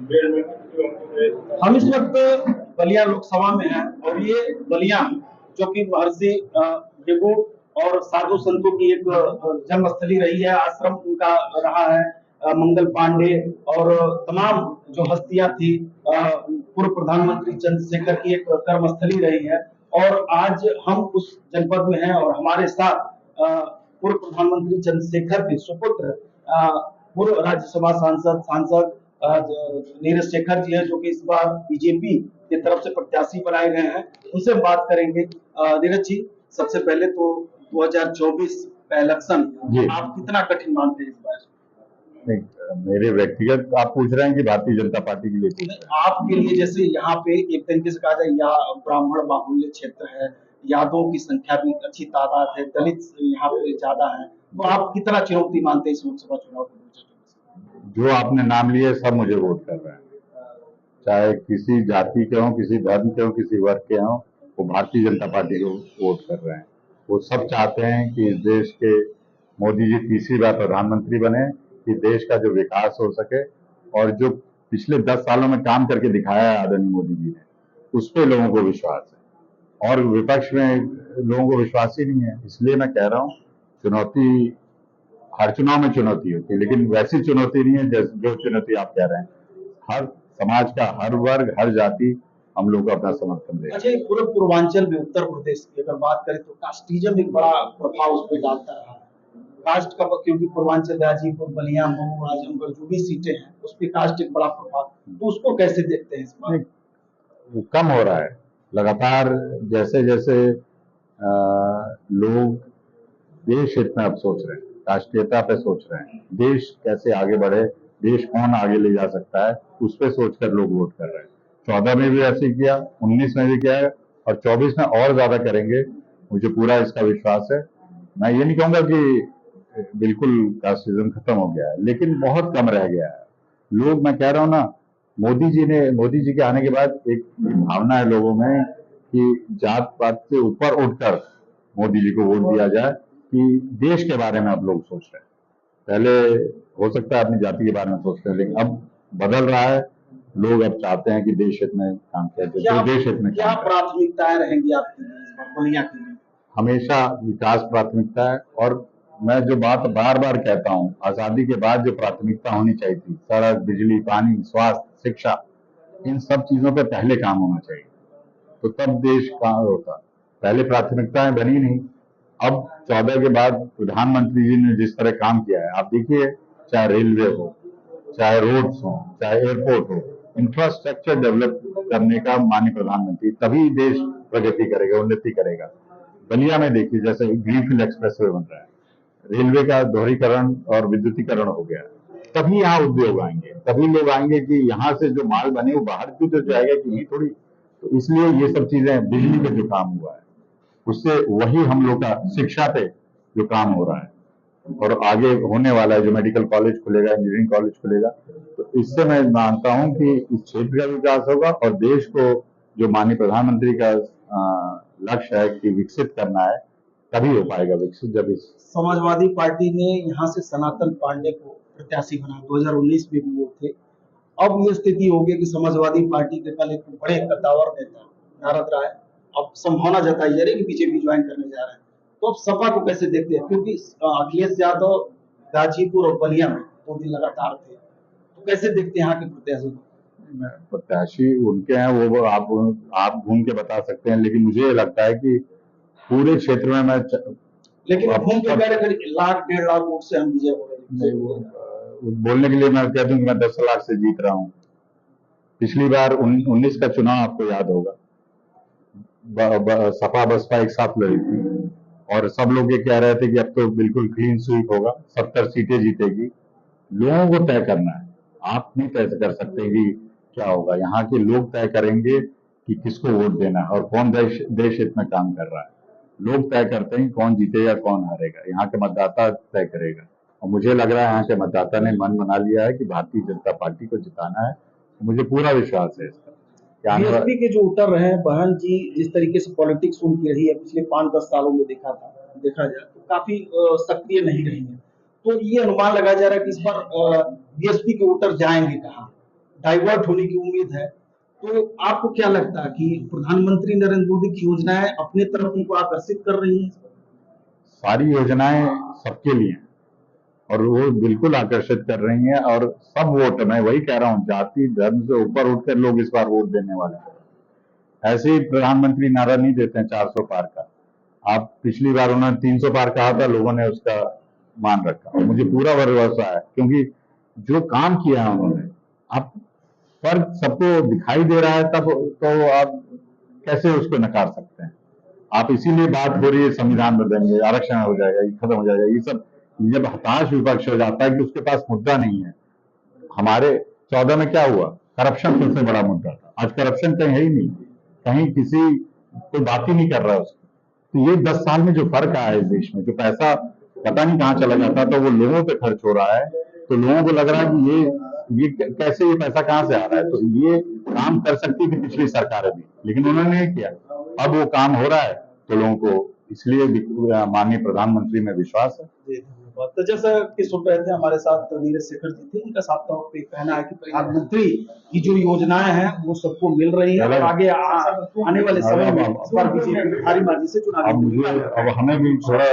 हम इस वक्त बलिया लोकसभा में हैं और ये बलिया जो कि महर्षि देवो और साधु संतों की एक जन्मस्थली रही है, आश्रम उनका रहा है। मंगल पांडे और तमाम जो हस्तियां थी, पूर्व प्रधानमंत्री चंद्रशेखर की एक कर्मस्थली रही है। और आज हम उस जनपद में हैं और हमारे साथ पूर्व प्रधानमंत्री चंद्रशेखर के सुपुत्र पूर्व राज्यसभा सांसद नीरज शेखर जी हैं, जो कि इस बार बीजेपी की तरफ से प्रत्याशी बनाए गए हैं। उनसे बात करेंगे। नीरज जी, सबसे पहले तो 2024 का इलेक्शन आप कितना कठिन मानते हैं इस बार? नहीं, मेरे व्यक्तिगत आप पूछ रहे हैं कि भारतीय जनता पार्टी के लिए? आपके लिए, जैसे यहाँ पे एक तरीके से कहा जाए, यहाँ ब्राह्मण बाहुल्य क्षेत्र है, यादवों की संख्या भी अच्छी तादाद है, दलित यहाँ पे ज्यादा है, तो आप कितना चुनौती मानते हैं इस लोकसभा चुनाव को? जो आपने नाम लिए सब मुझे वोट कर रहे हैं, चाहे किसी जाति के हों, किसी धर्म के हों, किसी वर्ग के हों, वो भारतीय जनता पार्टी को वोट कर रहे हैं। वो सब चाहते हैं कि इस देश के मोदी जी तीसरी बार प्रधानमंत्री बने, कि देश का जो विकास हो सके, और जो पिछले 10 सालों में काम करके दिखाया है आदरणीय मोदी जी ने, उस पर लोगों को विश्वास है। और विपक्ष में लोगों को विश्वास ही नहीं है। इसलिए मैं कह रहा हूँ, चुनौती हर चुनाव में चुनौती होती है, लेकिन वैसी चुनौती नहीं है जो चुनौती आप कह रहे हैं। हर समाज का हर वर्ग, हर जाति हम लोग को अपना समर्थन दे। अच्छा, पूरे पूर्वांचल में उत्तर प्रदेश की अगर बात करें तो कास्टिज्म एक बड़ा प्रभाव उस पर डालता रहा है। कास्ट का, क्योंकि पूर्वांचल गाजीपुर, बलिया, मऊ, आजमगढ़ जो भी सीटें हैं उस पर कास्ट एक बड़ा प्रभाव, तो उसको कैसे देखते हैं इस बार? वो कम हो रहा है लगातार, जैसे जैसे लोग देश हित में अब सोच रहे हैं, राष्ट्रीयता पे सोच रहे हैं, देश कैसे आगे बढ़े, देश कौन आगे ले जा सकता है, उस पे सोचकर लोग वोट कर रहे हैं। 14 में भी ऐसे किया, 19 में भी किया है, और 24 में और ज्यादा करेंगे, मुझे पूरा इसका विश्वास है। मैं ये नहीं कहूंगा कि बिल्कुल कास्टिज्म खत्म हो गया है, लेकिन बहुत कम रह गया है। लोग, मैं कह रहा हूँ ना, मोदी जी के आने के बाद एक भावना है लोगों में कि जात पात से ऊपर उठकर मोदी जी को वोट दिया जाए, कि देश के बारे में अब लोग सोच रहे हैं। पहले हो सकता है अपनी जाति के बारे में सोचते हैं, लेकिन अब बदल रहा है। लोग अब चाहते हैं कि देश हित में काम किया जाए। तो देश हित में क्या प्राथमिकताएं रहेंगी आपकी बलिया के लिए? हमेशा विकास प्राथमिकता है। और मैं जो बात बार बार कहता हूँ, आजादी के बाद जो प्राथमिकता होनी चाहिए थी, सड़क, बिजली, पानी, स्वास्थ्य, शिक्षा, इन सब चीजों पे पहले काम होना चाहिए, तो तब देश कहाँ होता। पहले प्राथमिकताएं बनी नहीं। अब 14 के बाद प्रधानमंत्री जी ने जिस तरह काम किया है, आप देखिए, चाहे रेलवे हो, चाहे रोड्स हो, चाहे एयरपोर्ट हो, इंफ्रास्ट्रक्चर डेवलप करने का माननीय प्रधानमंत्री, तभी देश प्रगति करेगा, उन्नति करेगा। बलिया में देखिए, जैसे ग्रीनफील्ड एक्सप्रेसवे बन रहा है, रेलवे का दोहरीकरण और विद्युतीकरण हो गया, तभी यहाँ उद्योग आएंगे, तभी लोग आएंगे कि यहाँ से जो माल बने वो बाहर भी तो जाएगा कि नहीं थोड़ी। तो इसलिए ये सब चीजें, बिजली पे जो काम हुआ है उससे, वही हम लोग का शिक्षा पे जो काम हो रहा है और आगे होने वाला है, जो मेडिकल कॉलेज खुलेगा, इंजीनियरिंग कॉलेज खुलेगा, तो इससे मैं मानता हूं कि इस क्षेत्र का विकास होगा और देश को जो माननीय प्रधानमंत्री का लक्ष्य है कि विकसित करना है, तभी हो पाएगा विकसित, जब इस समाजवादी पार्टी ने यहाँ से सनातन पांडे को प्रत्याशी बनाया, 2019 में भी वो थे। अब ये स्थिति हो गई कि समाजवादी पार्टी के कल एक बड़े कद्दावर नेता नारद राय अब संभावना जताई जा रही है कि बीजेपी ज्वाइन करने जा रहे हैं, तो अब सपा को कैसे देखते हैं? क्योंकि अखिलेश यादव गाजीपुर और बलिया में 2 दिन लगातार थे, तो कैसे देखते हैं यहाँ के प्रत्याशी को? प्रत्याशी उनके हैं, वो आप घूम के बता सकते हैं, लेकिन मुझे लगता है कि पूरे क्षेत्र में मैं, लेकिन घूम के कह रहे 1 लाख 1.5 लाख वोट से हम विजय हो रहे। बोलने के लिए मैं कह दूं कि मैं 10 लाख से जीत रहा हूं। पिछली बार 19 का चुनाव आपको याद होगा, सपा बसपा एक साथ लड़ी थी और सब लोग ये कह रहे थे कि अब तो बिल्कुल क्लीन स्वीप होगा, 70 सीटें जीतेगी। लोगों को तय करना है, आप नहीं तय कर सकते कि क्या होगा। यहाँ के लोग तय करेंगे कि किसको वोट देना है और कौन देश हित में काम कर रहा है। लोग तय करते हैं कौन जीतेगा कौन हारेगा, यहाँ के मतदाता तय करेगा। और मुझे लग रहा है यहाँ के मतदाता ने मन बना लिया है कि भारतीय जनता पार्टी को जिताना है। मुझे पूरा विश्वास है इसका। बीएसपी के जो उतर रहे हैं बहन जी, जिस तरीके से पॉलिटिक्स उनकी रही है पिछले 5-10 सालों में, देखा जाए तो काफी सक्रिय नहीं रही है, तो ये अनुमान लगाया जा रहा है कि इस बार बीएसपी के उतर जाएंगे कहाँ? डाइवर्ट होने की उम्मीद है। तो आपको क्या लगता है कि प्रधानमंत्री नरेंद्र मोदी की योजनाएं अपने तरफ उनको आकर्षित कर रही हैं? सारी योजनाएं सबके लिए हैं और वो बिल्कुल आकर्षित कर रही हैं। और सब वोट, मैं वही कह रहा हूँ, जाति धर्म से ऊपर उठकर लोग इस बार वोट देने वाले हैं। ऐसे ही प्रधानमंत्री नारा नहीं देते हैं 400 पार का। आप पिछली बार उन्होंने 300 पार कहा था, लोगों ने उसका मान रखा और मुझे पूरा भरोसा है, क्योंकि जो काम किया है उन्होंने, आप फर्क सबको दिखाई दे रहा है, तब तो आप कैसे उसको नकार सकते हैं? आप इसीलिए बात हो रही है संविधान बदलेंगे, आरक्षण हो जाएगा, ये खत्म हो जाएगा, ये सब जब हताश विपक्ष हो जाता है कि उसके पास मुद्दा नहीं है। हमारे 14 में क्या हुआ? करप्शन सबसे बड़ा मुद्दा था। आज करप्शन कहीं है ही नहीं, कहीं किसी कोई बात ही नहीं कर रहा है उसकी। तो ये 10 साल में जो फर्क आया है इस देश में, जो पैसा पता नहीं कहाँ चला जाता, तो वो लोगों पे खर्च हो रहा है, तो लोगों को लग रहा है कि ये कैसे, ये पैसा कहाँ से आ रहा है? तो ये काम कर सकती थी पिछली सरकारें भी, लेकिन उन्होंने नहीं किया। अब वो काम हो रहा है, तो लोगों को इसलिए माननीय प्रधानमंत्री में विश्वास है। जी, धन्यवाद। तो जैसा कि सुन रहे थे, हमारे साथ नीरज शेखर जी थे। इनका साफ तौर पे कहना है कि प्रधानमंत्री की जो योजनाएं हैं वो सबको मिल रही है और आगे आने वाले समय में इस बार बीजेपी भारी मार्जिन से चुनाव अब हमें भी थोड़ा